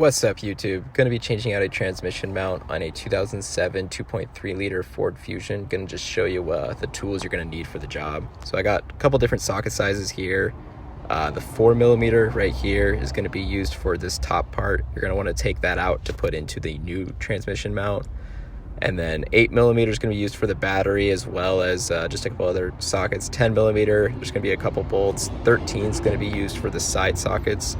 What's up, YouTube? Going to be changing out a transmission mount on a 2007 2.3 liter Ford Fusion. Going to just show you the tools you're going to need for the job. So I got a couple different socket sizes here. The 4mm right here is going to be used for this top part. You're going to want to take that out to put into the new transmission mount. And then 8mm is going to be used for the battery, as well as just a couple other sockets. 10mm, there's going to be a couple bolts. 13 is going to be used for the side sockets.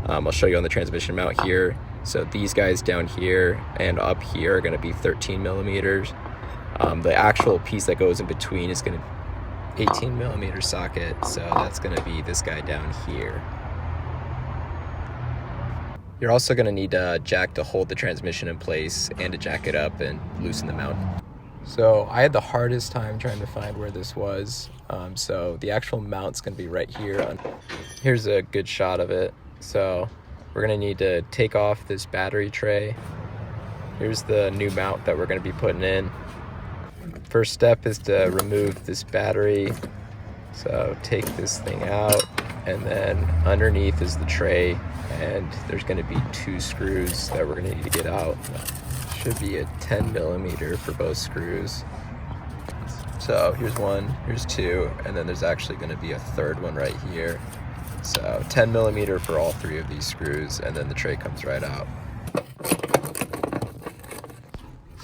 I'll show you on the transmission mount here. So these guys down here and up here are going to be 13mm. The actual piece that goes in between is going to 18mm socket, so that's going to be this guy down here. You're also going to need a jack to hold the transmission in place and to jack it up and loosen the mount. So I had the hardest time trying to find where this was. So the actual mount's going to be right here. Here's a good shot of it. So we're going to need to take off this battery tray. Here's the new mount that we're going to be putting in. First step is to remove this battery. So take this thing out, and then underneath is the tray, and there's going to be 2 screws that we're going to need to get out. Should be a 10mm for both screws. So here's 1, here's 2, and then there's actually going to be a third one right here. So 10mm for all 3 of these screws, and then the tray comes right out.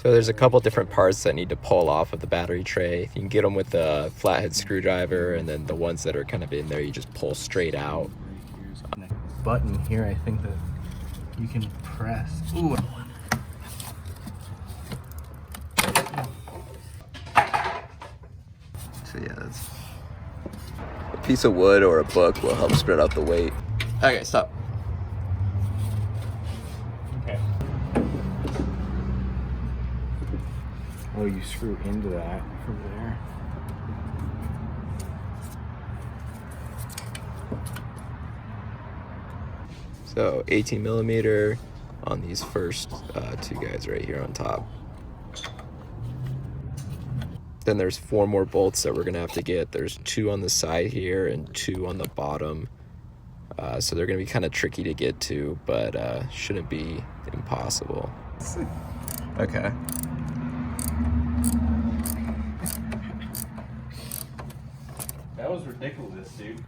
So there's a couple different parts that need to pull off of the battery tray. You can get them with a flathead screwdriver, and then the ones that are kind of in there, you just pull straight out. Button here, I think that you can press. Ooh. So yeah, that's a piece of wood or a book will help spread out the weight. Okay, stop. Okay. Oh, you screw into that from there. So 18mm on these first 2 guys right here on top. Then there's 4 more bolts that we're gonna have to get. There's 2 on the side here and 2 on the bottom. So they're gonna be kind of tricky to get to, but shouldn't be impossible. Okay. That was ridiculous, dude.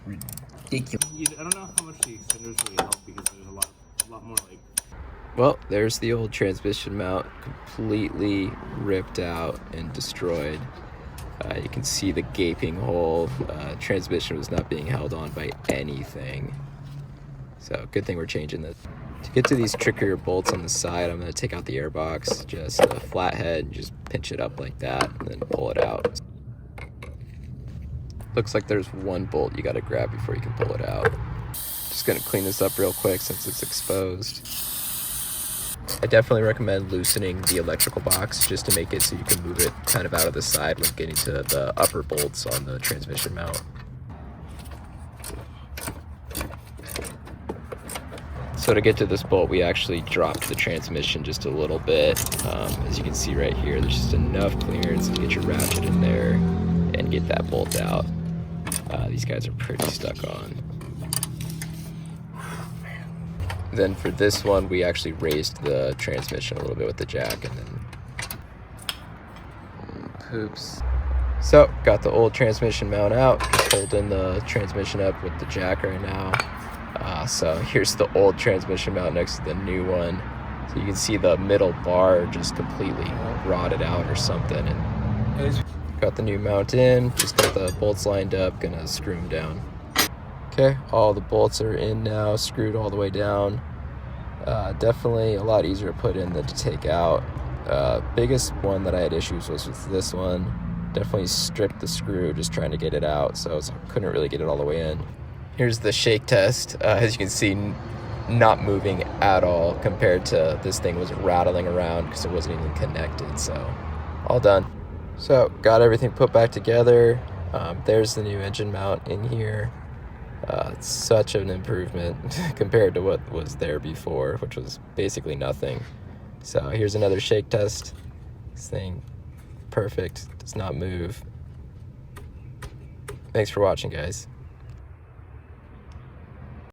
Ridiculous. I don't know how much the extenders really help, because there's a lot more like. Well, there's the old transmission mount, completely ripped out and destroyed. You can see the gaping hole. Transmission was not being held on by anything. So good thing we're changing this. To get to these trickier bolts on the side, I'm going to take out the airbox, just a flathead, just pinch it up like that, and then pull it out. Looks like there's 1 bolt you got to grab before you can pull it out. Just going to clean this up real quick since it's exposed. I definitely recommend loosening the electrical box just to make it so you can move it kind of out of the side when getting to the upper bolts on the transmission mount. So to get to this bolt, we actually dropped the transmission just a little bit. As you can see right here, there's just enough clearance to get your ratchet in there and get that bolt out. These guys are pretty stuck on. Then for this one, we actually raised the transmission a little bit with the jack, and then oops. So got the old transmission mount out, just holding the transmission up with the jack right now. So here's the old transmission mount next to the new one. So you can see the middle bar just completely rotted out or something. And got the new mount in, just got the bolts lined up, gonna screw them down. Okay, all the bolts are in now, screwed all the way down. Definitely a lot easier to put in than to take out. Biggest one that I had issues was with this one. Definitely stripped the screw just trying to get it out, so I couldn't really get it all the way in. Here's the shake test. As you can see, not moving at all compared to this thing was rattling around because it wasn't even connected, so all done. So got everything put back together. There's the new engine mount in here. It's such an improvement compared to what was there before, which was basically nothing. So here's another shake test. This thing, perfect, does not move. Thanks for watching, guys.